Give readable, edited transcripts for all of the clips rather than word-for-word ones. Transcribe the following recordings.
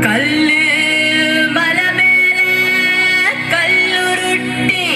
கல்லு மலமேல கல்லுருட்டி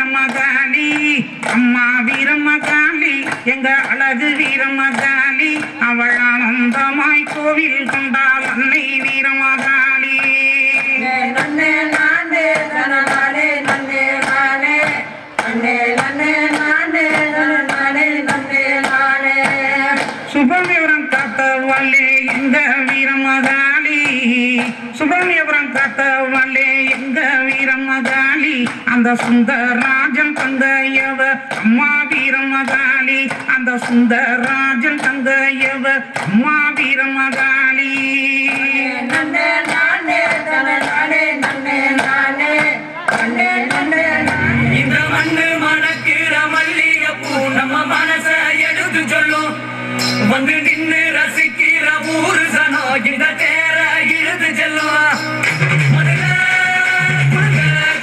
வீரமகாளி அம்மா வீரமகாளி எங்க அழகு வீரமகாளி அவள் ஆனந்தமாய் கோவில் கொண்டாள் அன்னை வீரமகாளி நன்னே நானே தனநானே நன்னே நானே நன்னே நன்னே நானே தனநானே நன்னே நானே சுபவிவரம் காத்தவளே எங்க வீரமகாளி சுபவிவரம் காத்தவளே எங்க வீரமகாளி அந்த சுந்தரராஜன் தங்கையவ அம்மா வீரமகாளி அந்த சுந்தரராஜன் தங்கையவ அம்மா வீரமகாளி நன்னே நானே தனநானே நன்னே நானே நன்னே நன்னே நானே இந்த மண்ணு மணக்கிற மல்லிகைப்பூ நம்ம மனச எடுத்து சொல்லும் வந்து நின்று ரசிக்கிற ஊரு சனோ இந்த தேர இழுத்து செல்லும்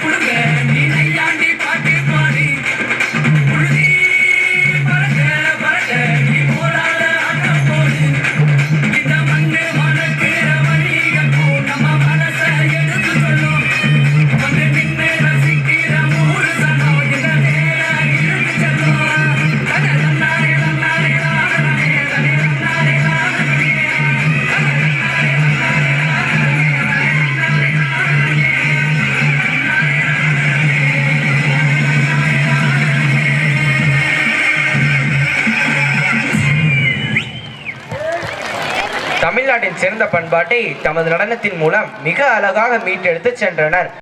குடுங்க நீ நையாண்டி பாட்டு பாடி புழுதி பறக்க பறக்க நீ போராட ஆட்டம் போடு இந்த மண்ணு மணக்கிற மல்லிகைப்பூ நம்ம மனச எடுத்து சொல்லும் வந்து நின்று ரசிக்கிற ஊரு சனோ இந்த தேர இழுத்து செல்லும் தன்னாரே தன்னாரே தமிழ்நாட்டின் சிறந்த பண்பாட்டை தமது நடனத்தின் மூலம் மிக அழகாக மீட்டெடுத்து சென்றனர்.